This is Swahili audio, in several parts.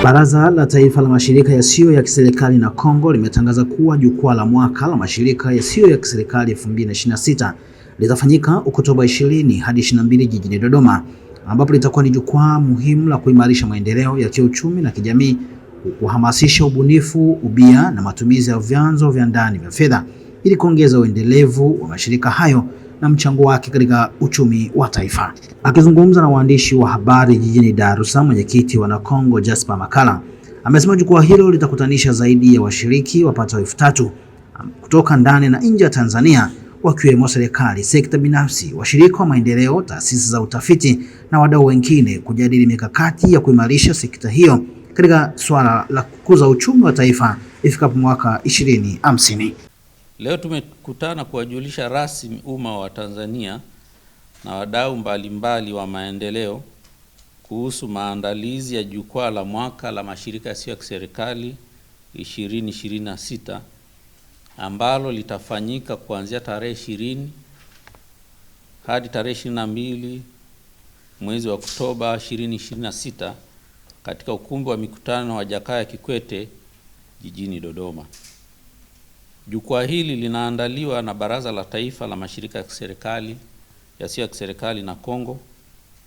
Baraza la Taifa la Mashirika Yasiyo ya Kiserikali na Kongo limetangaza kuwa jukwaa la mwaka la mashirika yasiyo ya kiserikali 2026 litafanyika Oktoba 20 hadi 22 jijini Dodoma, ambapo litakuwa ni jukwaa muhimu la kuimarisha maendeleo ya kiuchumi na kijamii, kuhamasisha ubunifu, ubia na matumizi ya vyanzo vya ndani vya fedha ili kuongeza uendelevu wa mashirika hayo na mchango wake katika uchumi wa taifa. Akizungumza na waandishi wa habari jijini Dar es Salaam, mwenyekiti wa Nakongo Jasper Makala amesema jukwaa hilo litakutanisha zaidi ya washiriki wapatao 3000 kutoka ndani na nje ya Tanzania, wakiwemo serikali, sekta binafsi, washirika wa maendeleo, taasisi za utafiti na wadau wengine, kujadili mikakati ya kuimarisha sekta hiyo katika swala la kukuza uchumi wa taifa ifikapo mwaka 2050. Leo tumekutana kuwajulisha rasmi umma wa Tanzania na wadau mbalimbali wa maendeleo kuhusu maandalizi ya jukwaa la mwaka la mashirika yasiyo ya kiserikali 2026 ambalo litafanyika kuanzia tarehe 20 hadi tarehe 22 mwezi wa Oktoba 2026 katika ukumbi wa mikutano wa Jakaya Kikwete jijini Dodoma. Jukwaa hili linaandaliwa na Baraza la Taifa la Mashirika ya Kiserikali Yasiyo ya Kiserikali na Kongo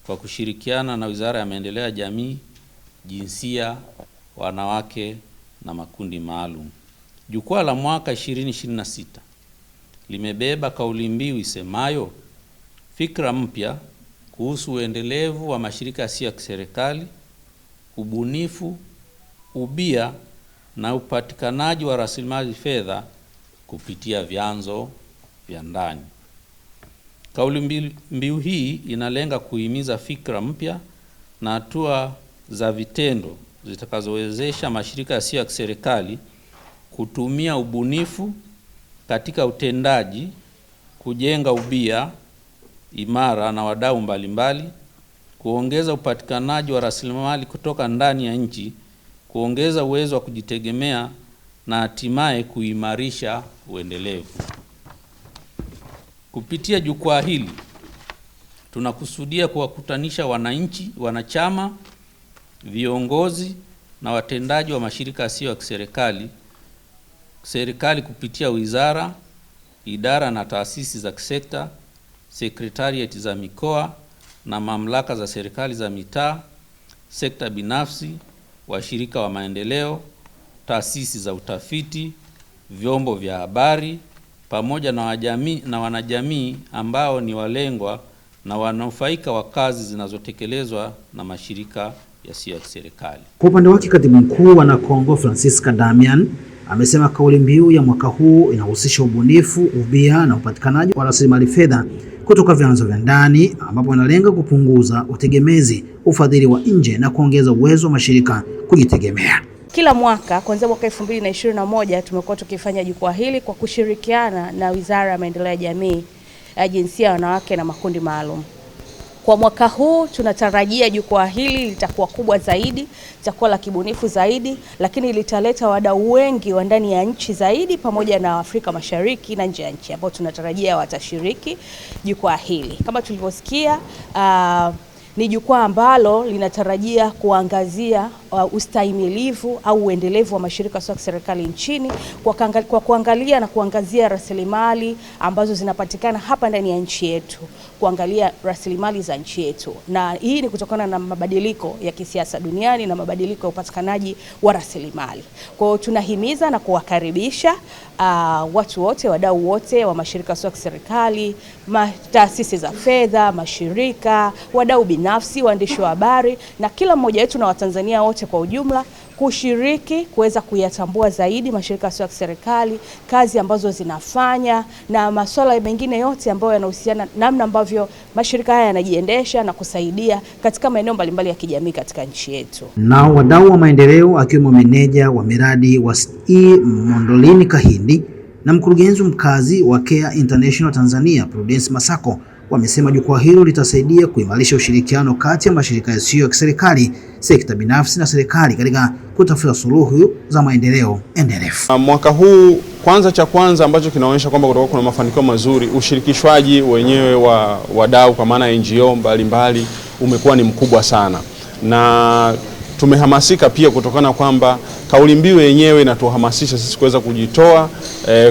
kwa kushirikiana na Wizara ya Maendeleo ya Jamii, Jinsia, Wanawake na Makundi Maalum. Jukwaa la mwaka 2026 limebeba kauli mbiu isemayo fikra mpya kuhusu uendelevu wa mashirika yasiyo ya kiserikali, ubunifu, ubia na upatikanaji wa rasilimali fedha kupitia vyanzo vya ndani. Kauli mbiu hii inalenga kuhimiza fikra mpya na hatua za vitendo zitakazowezesha mashirika yasiyo ya kiserikali kutumia ubunifu katika utendaji, kujenga ubia imara na wadau mbalimbali, kuongeza upatikanaji wa rasilimali kutoka ndani ya nchi, kuongeza uwezo wa kujitegemea na hatimaye kuimarisha uendelevu. Kupitia jukwaa hili tunakusudia kuwakutanisha wananchi, wanachama, viongozi na watendaji wa mashirika yasiyo ya kiserikali, serikali kupitia wizara, idara na taasisi za kisekta, sekretariati za mikoa na mamlaka za serikali za mitaa, sekta binafsi, washirika wa maendeleo, taasisi za utafiti, vyombo vya habari pamoja na wanajamii ambao ni walengwa na wanufaika wa kazi zinazotekelezwa na mashirika yasiyo ya kiserikali. Kwa upande wake, Katibu Mkuu wa Nakongo Francisca Damian amesema kauli mbiu ya mwaka huu inahusisha ubunifu, ubia na upatikanaji wa rasilimali fedha kutoka vyanzo vya ndani, ambapo inalenga kupunguza utegemezi, ufadhili wa nje na kuongeza uwezo wa mashirika kujitegemea. Kila mwaka kuanzia mwaka 2021 tumekuwa tukifanya jukwaa hili kwa kushirikiana na Wizara ya Maendeleo ya Jamii, Jinsia, Wanawake na Makundi Maalum. Kwa mwaka huu tunatarajia jukwaa hili litakuwa kubwa zaidi, litakuwa la kibunifu zaidi, lakini litaleta wadau wengi wa ndani ya nchi zaidi pamoja na Afrika Mashariki na nje ya nchi ambao tunatarajia watashiriki jukwaa hili. Kama tulivyosikia, ni jukwaa ambalo linatarajia kuangazia ustahimilivu au uendelevu wa mashirika yasiyo ya kiserikali nchini kwa kuangalia na kuangazia rasilimali ambazo zinapatikana hapa ndani ya nchi yetu, kuangalia rasilimali za nchi yetu. Na hii ni kutokana na mabadiliko ya kisiasa duniani na mabadiliko ya upatikanaji wa rasilimali. Kwa hiyo tunahimiza na kuwakaribisha watu wote, wadau wote wa mashirika yasiyo ya kiserikali, taasisi za fedha, mashirika, wadau binafsi, waandishi wa habari na kila mmoja wetu na Watanzania wote kwa ujumla kushiriki kuweza kuyatambua zaidi mashirika yasiyo ya kiserikali, kazi ambazo zinafanya na masuala mengine yote ambayo yanahusiana namna ambavyo mashirika haya yanajiendesha na kusaidia katika maeneo mbalimbali ya kijamii katika nchi yetu. Na wadau wa maendeleo akiwemo meneja wa miradi wa Mondolini Kahindi na mkurugenzi mkazi wa Care International Tanzania Prudence Masako wamesema jukwaa hilo litasaidia kuimarisha ushirikiano kati ya mashirika yasiyo ya kiserikali, sekta binafsi na serikali katika kutafuta suluhu za maendeleo endelevu. Mwaka huu cha kwanza ambacho kinaonyesha kwamba kutakuwa kuna mafanikio mazuri, ushirikishwaji wenyewe wa wadau kwa maana NGO mbalimbali umekuwa ni mkubwa sana. Na tumehamasika pia kutokana kwamba kauli mbiu yenyewe inatuhamasisha sisi kuweza kujitoa,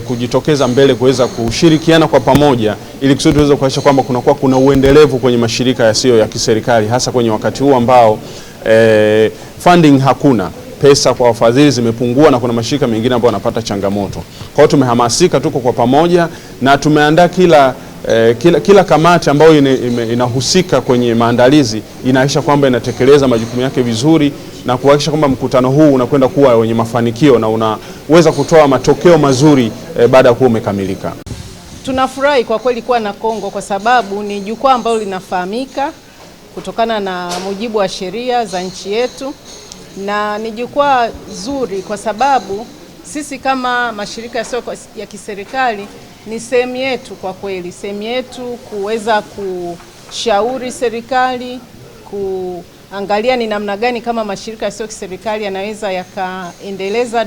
kujitokeza mbele, kuweza kushirikiana kwa pamoja ili kusudi tuweze kuhakikisha kwamba kuna uendelevu kwenye mashirika yasiyo ya kiserikali, hasa kwenye wakati huu ambao funding hakuna, pesa kwa wafadhili zimepungua na kuna mashirika mengine ambayo yanapata changamoto. Kwa hiyo tumehamasika, tuko kwa pamoja na tumeandaa kila kamati ambayo inahusika kwenye maandalizi inahakikisha kwamba inatekeleza majukumu yake vizuri na kuhakikisha kwamba mkutano huu unakwenda kuwa wenye mafanikio na unaweza kutoa matokeo mazuri baada ya kuwa umekamilika. Tunafurahi kwa kweli kuwa na Kongo kwa sababu ni jukwaa ambalo linafahamika kutokana na mujibu wa sheria za nchi yetu, na ni jukwaa zuri kwa sababu sisi kama mashirika yasiyo ya kiserikali ni sehemu yetu, kwa kweli sehemu yetu kuweza kushauri serikali, kuangalia ni namna gani kama mashirika yasiyo ya kiserikali yanaweza yakaendeleza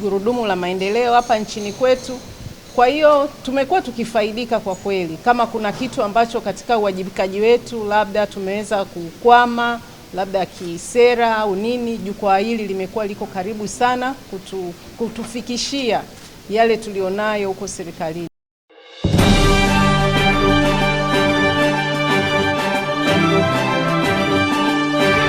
gurudumu la maendeleo hapa nchini kwetu. Kwa hiyo tumekuwa tukifaidika kwa kweli. Kama kuna kitu ambacho katika uwajibikaji wetu labda tumeweza kukwama, labda kisera au nini, jukwaa hili limekuwa liko karibu sana kutufikishia yale tulionayo huko serikalini.